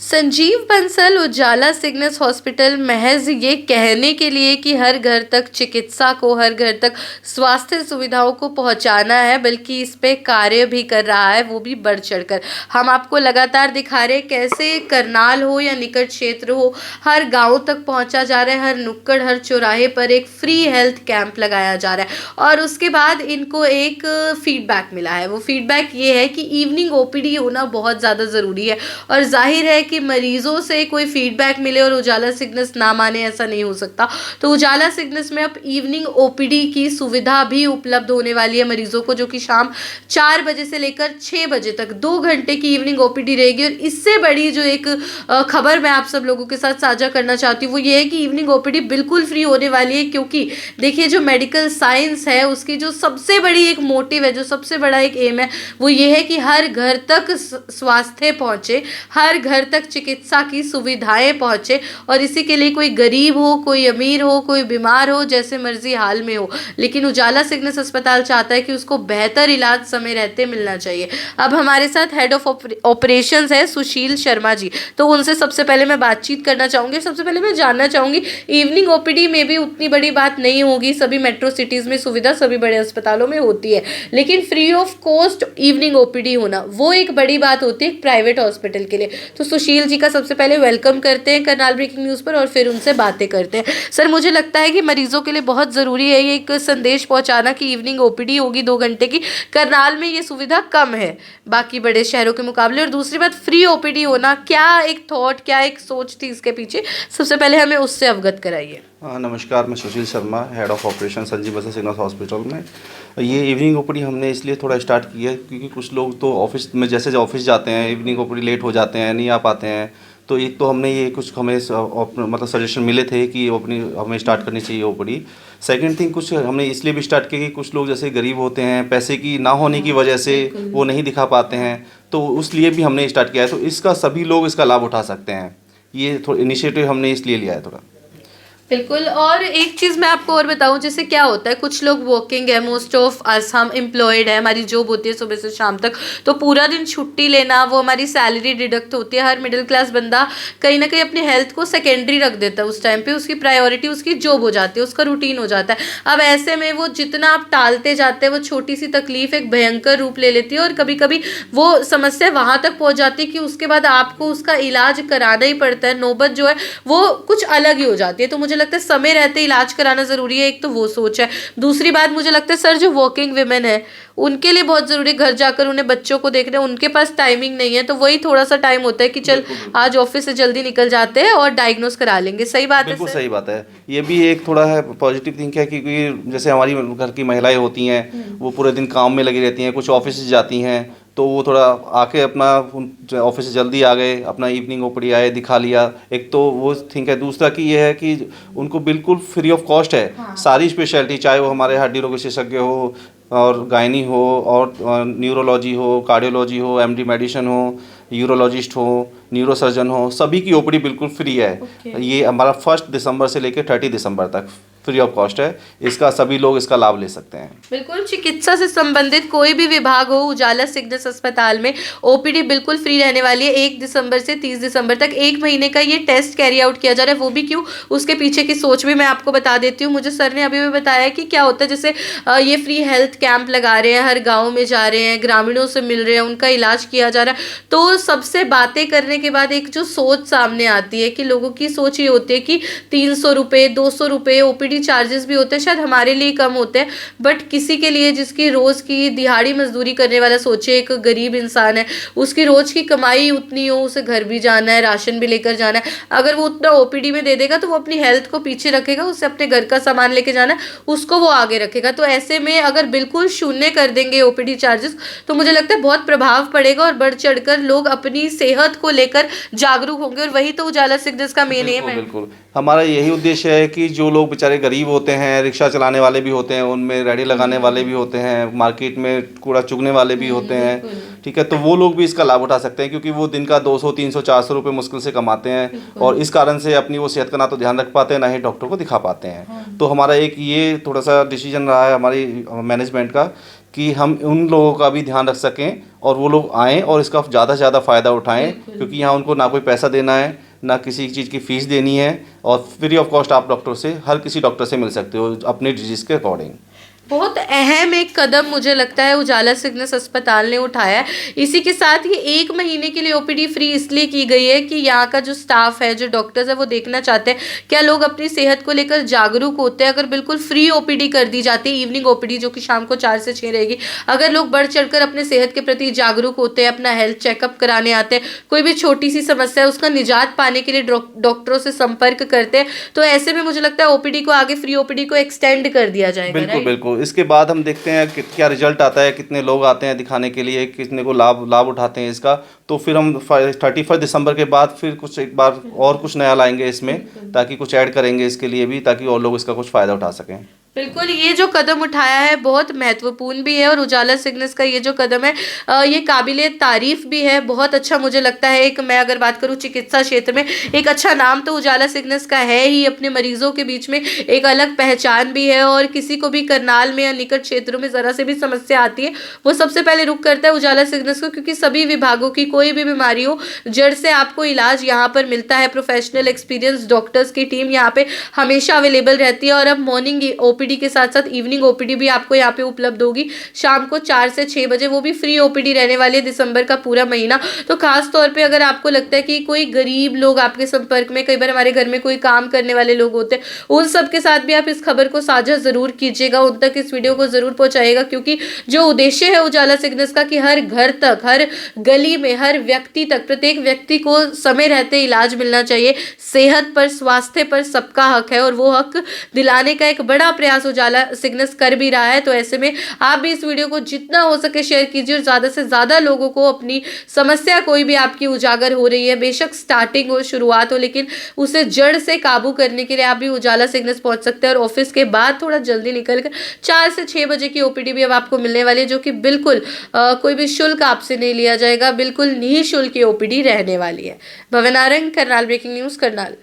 संजीव बंसल उजाला Cygnus hospital महज ये कहने के लिए कि हर घर तक चिकित्सा को, हर घर तक स्वास्थ्य सुविधाओं को पहुंचाना है, बल्कि इस पे कार्य भी कर रहा है, वो भी बढ़ चढ़कर। हम आपको लगातार दिखा रहे हैं कैसे करनाल हो या निकट क्षेत्र हो, हर गांव तक पहुंचा जा रहा है, हर नुक्कड़ हर चौराहे पर एक फ्री हेल्थ कैंप लगाया जा रहा है। और उसके बाद इनको एक फीडबैक मिला है। वो फीडबैक ये है कि इवनिंग ओपीडी होना बहुत ज़्यादा ज़रूरी है, और जाहिर है कि मरीजों से कोई फीडबैक मिले और उजाला सिग्नस ना माने, ऐसा नहीं हो सकता। तो उजाला सिग्नस में अब इवनिंग ओपीडी की सुविधा भी उपलब्ध होने वाली है मरीजों को, जो कि शाम 4 बजे से लेकर 6 बजे तक 2 घंटे की इवनिंग ओपीडी रहेगी। और इससे बड़ी जो एक खबर मैं आप सब लोगों के साथ साझा करना चाहती हूँ वो ये है कि इवनिंग ओपीडी बिल्कुल फ्री होने वाली है, क्योंकि देखिए जो मेडिकल साइंस है उसकी जो सबसे बड़ी एक मोटिव है, जो सबसे बड़ा एक एम है, वो ये है कि हर घर तक स्वास्थ्य पहुँचे, हर घर तक चिकित्सा की सुविधाएं पहुंचे। और इसी के लिए कोई गरीब हो, कोई अमीर हो, कोई बीमार हो, जैसे मर्जी हाल में हो, लेकिन उजाला सिग्नस अस्पताल चाहता है कि उसको बेहतर इलाज समय रहते मिलना चाहिए। अब हमारे साथ हेड ऑफ ऑपरेशंस है सुशील शर्मा जी, तो उनसे सबसे पहले मैं बातचीत करना चाहूँगी। सबसे पहले मैं जानना चाहूँगी, इवनिंग ओपीडी में भी उतनी बड़ी बात नहीं होगी, सभी मेट्रो सिटीज़ में सुविधा सभी बड़े अस्पतालों में होती है, लेकिन free of cost evening OPD होना वो एक बड़ी बात होती है प्राइवेट हॉस्पिटल के लिए। तो सुशील जी का सबसे पहले वेलकम करते हैं करनाल ब्रेकिंग न्यूज़ पर, और फिर उनसे बातें करते हैं। सर, मुझे लगता है कि मरीजों के लिए बहुत ज़रूरी है ये एक संदेश पहुंचाना कि इवनिंग ओपीडी होगी 2 घंटे की। करनाल में ये सुविधा कम है बाकी बड़े शहरों के मुकाबले। और दूसरी बात, फ्री ओपीडी होना, क्या एक थॉट, क्या एक सोच थी इसके पीछे, सबसे पहले हमें उससे अवगत कराइए। नमस्कार, मैं Sushil Sharma, head of operation Sanjeev Bansal Cygnus hospital में। ये इवनिंग ओपीडी हमने इसलिए थोड़ा स्टार्ट किया है क्योंकि कुछ लोग तो ऑफिस में जैसे ऑफिस जाते हैं, इवनिंग ओपीडी लेट हो जाते हैं, नहीं आ पाते हैं। तो एक तो हमने ये कुछ हमें मतलब सजेशन मिले थे कि अपनी हमें स्टार्ट करनी चाहिए ओपीडी। सेकंड थिंग, कुछ हमने इसलिए भी स्टार्ट किया कि कुछ लोग जैसे गरीब होते हैं, पैसे की ना होने की वजह से वो नहीं दिखा पाते हैं, तो उसलिए भी हमने स्टार्ट किया है। तो इसका सभी लोग इसका लाभ उठा सकते हैं, ये थोड़ा इनिशिएटिव हमने इसलिए लिया है थोड़ा। बिल्कुल। और एक चीज़ मैं आपको और बताऊं, जैसे क्या होता है, कुछ लोग वर्किंग है, मोस्ट ऑफ अस हम एम्प्लॉयड है, हमारी जॉब होती है सुबह से शाम तक, तो पूरा दिन छुट्टी लेना वो हमारी सैलरी डिडक्ट होती है। हर मिडिल क्लास बंदा कहीं ना कहीं अपनी हेल्थ को सेकेंडरी रख देता है, उस टाइम पे उसकी प्रायोरिटी उसकी जॉब हो जाती है, उसका रूटीन हो जाता है। अब ऐसे में वो जितना आप टालते जाते हैं, वो छोटी सी तकलीफ एक भयंकर रूप ले लेती है, और कभी कभी वो समस्या वहाँ तक पहुँच जाती है कि उसके बाद आपको उसका इलाज कराना ही पड़ता है। नौबत जो है वो कुछ अलग ही हो जाती है। तो मुझे लगता है समय रहते इलाज कराना जरूरी है, एक तो वो सोच है। दूसरी बात, मुझे लगता है सर जो वर्किंग विमेन है उनके लिए बहुत जरूरी है, घर जाकर उन्हें बच्चों को देखना, उनके पास टाइमिंग नहीं है, तो वही थोड़ा सा टाइम होता है कि चल आज ऑफिस से जल्दी निकल जाते हैं और डायग्नोस करा लेंगे। सही बात है बिल्कुल सर? सही बात है। ये भी एक थोड़ा है पॉजिटिव थिंक है, क्योंकि जैसे हमारी घर की महिलाएं होती हैं वो पूरे दिन काम में लगी रहती हैं, कुछ ऑफिस से जाती हैं, तो वो थोड़ा आके अपना ऑफिस से जल्दी आ गए, अपना इवनिंग ओपीडी आए, दिखा लिया। एक तो वो थिंक है। दूसरा कि ये है कि उनको बिल्कुल फ्री ऑफ कॉस्ट है। सारी स्पेशलिटी, चाहे वो हमारे हड्डी रोग विशेषज्ञ हो और गायनी हो और न्यूरोलॉजी हो, कार्डियोलॉजी हो, एमडी मेडिसिन हो, यूरोलॉजिस्ट हो, न्यूरोसर्जन हो, सभी की ओपीडी बिल्कुल फ्री है। ये हमारा 1 दिसंबर से लेकर 30 दिसंबर तक फ्री ऑफ कॉस्ट है। इसका सभी लोग इसका लाभ ले सकते हैं। बिल्कुल। चिकित्सा से संबंधित कोई भी विभाग हो, उजाला सिग्नस अस्पताल में ओपीडी बिल्कुल फ्री रहने वाली है 1 दिसंबर से 30 दिसंबर तक। 1 महीने का ये टेस्ट कैरी आउट किया जा रहा है। वो भी क्यों, उसके पीछे की सोच भी मैं आपको बता देती हूँ। मुझे सर ने अभी भी बताया कि क्या होता है, जैसे ये फ्री हेल्थ कैंप लगा रहे हैं, हर गाँव में जा रहे हैं, ग्रामीणों से मिल रहे हैं, उनका इलाज किया जा रहा है। तो सबसे बातें करने के बाद एक जो सोच सामने आती है कि लोगों की सोच ये होती है कि 300 रुपये 200 रुपये ओपीडी चार्जेस भी होते हैं, शायद हमारे लिए कम होते हैं, बट किसी के लिए जिसकी रोज की दिहाड़ी मजदूरी करने वाला, सोचे एक गरीब इंसान है, उसकी रोज की कमाई उतनी हो, उसे घर भी जाना है, राशन भी लेकर जाना है, अगर वो उतना ओपीडी में दे देगा तो वो अपनी हेल्थ को पीछे रखेगा, उसे अपने घर का सामान लेके जाना है उसको वो आगे रखेगा। तो ऐसे में अगर बिल्कुल शून्य कर देंगे ओपीडी चार्जेस तो मुझे लगता है बहुत प्रभाव पड़ेगा और बढ़ चढ़कर लोग अपनी सेहत को लेकर जागरूक होंगे, और वही तो उजाला सिग्नस का मेन एम है। बिल्कुल, हमारा यही उद्देश्य है कि जो लोग बेचारे गरीब होते हैं, रिक्शा चलाने वाले भी होते हैं, उनमें रेडी लगाने वाले भी होते हैं, मार्केट में कूड़ा चुगने वाले भी होते हैं, ठीक है, तो वो लोग भी इसका लाभ उठा सकते हैं, क्योंकि वो दिन का 200 300 400 रुपये मुश्किल से कमाते हैं, और इस कारण से अपनी वो सेहत का ना तो ध्यान रख पाते हैं, ना ही डॉक्टर को दिखा पाते हैं। तो हमारा एक ये थोड़ा सा डिसीजन रहा है हमारी मैनेजमेंट का कि हम उन लोगों का भी ध्यान रख सकें और वो लोग आएँ और इसका ज़्यादा से ज़्यादा फ़ायदा उठाएँ, क्योंकि यहाँ उनको ना कोई पैसा देना है, ना किसी चीज़ की फ़ीस देनी है, और फ्री ऑफ कॉस्ट आप डॉक्टर से, हर किसी डॉक्टर से मिल सकते हो अपने डिजीज़ के अकॉर्डिंग। बहुत अहम एक कदम मुझे लगता है उजाला सिग्नेस अस्पताल ने उठाया है। इसी के साथ ही 1 महीने के लिए ओपीडी फ्री इसलिए की गई है कि यहाँ का जो स्टाफ है, जो डॉक्टर्स है, वो देखना चाहते हैं क्या लोग अपनी सेहत को लेकर जागरूक होते हैं। अगर बिल्कुल फ्री ओपीडी कर दी जाती है, इवनिंग ओपीडी जो कि शाम को 4 से 6 रहेगी, अगर लोग बढ़ चढ़कर अपने सेहत के प्रति जागरूक होते हैं, अपना हेल्थ चेकअप कराने आते हैं, कोई भी छोटी सी समस्या है उसका निजात पाने के लिए डॉक्टरों से संपर्क करते हैं, तो ऐसे में मुझे लगता है ओपीडी को आगे फ्री ओपीडी को एक्सटेंड कर दिया जाएगा। बिल्कुल बिल्कुल। इसके बाद हम देखते हैं कि क्या रिजल्ट आता है, कितने लोग आते हैं दिखाने के लिए, कितने को लाभ उठाते हैं इसका। तो फिर हम 31 दिसंबर के बाद फिर कुछ एक बार और कुछ नया लाएंगे इसमें, ताकि कुछ ऐड करेंगे इसके लिए भी, ताकि और लोग इसका कुछ फ़ायदा उठा सकें। बिल्कुल, ये जो कदम उठाया है बहुत महत्वपूर्ण भी है, और उजाला सिग्नेस का ये जो कदम है ये काबिले तारीफ भी है। बहुत अच्छा मुझे लगता है। एक मैं अगर बात करूँ चिकित्सा क्षेत्र में, एक अच्छा नाम तो उजाला सिग्नेस का है ही, अपने मरीजों के बीच में एक अलग पहचान भी है। और किसी को भी करनाल में या निकट क्षेत्रों में ज़रा से भी समस्या आती है, वो सबसे पहले रुक करता है उजाला सिग्नेस को, क्योंकि सभी विभागों की कोई भी बीमारी हो, जड़ से आपको इलाज यहाँ पर मिलता है। प्रोफेशनल एक्सपीरियंस डॉक्टर्स की टीम यहाँ पे हमेशा अवेलेबल रहती है। और अब मॉर्निंग ओपीडी के साथ साथ इवनिंग ओपीडी भी आपको यहाँ पे उपलब्ध होगी, शाम को 4 से 6 बजे, वो भी फ्री ओपीडी रहने वाली है दिसंबर का पूरा महीना। तो खास तौर पे अगर आपको लगता है कि कोई गरीब लोग आपके संपर्क में, कई बार हमारे घर में कोई काम करने वाले लोग होते हैं, उन सब के साथ भी आप इस खबर को साझा जरूर कीजिएगा, उन तक इस वीडियो को जरूर पहुंचाइएगा, क्योंकि जो उद्देश्य है उजाला सिग्नेस का कि हर घर तक, हर गली में, हर व्यक्ति तक, प्रत्येक व्यक्ति को समय रहते इलाज मिलना चाहिए। सेहत पर, स्वास्थ्य पर सबका हक है, और वो हक दिलाने का एक बड़ा प्रयास उजाला सिग्नेस कर भी रहा है। तो ऐसे में आप भी इस वीडियो को जितना हो सके शेयर कीजिए, और ज़्यादा से ज़्यादा लोगों को अपनी समस्या कोई भी आपकी उजागर हो रही है, बेशक स्टार्टिंग हो, शुरुआत हो, लेकिन उसे जड़ से काबू करने के लिए आप भी उजाला सिग्नेस पहुंच सकते हैं। और ऑफिस के बाद थोड़ा जल्दी निकलकर 4 से 6 बजे की ओपीडी भी अब आपको मिलने वाली है, जो कि बिल्कुल कोई भी शुल्क आपसे नहीं लिया जाएगा, बिल्कुल निःशुल्क की ओपीडी रहने वाली है। भवन आरंग, करनाल ब्रेकिंग न्यूज़, करनाल।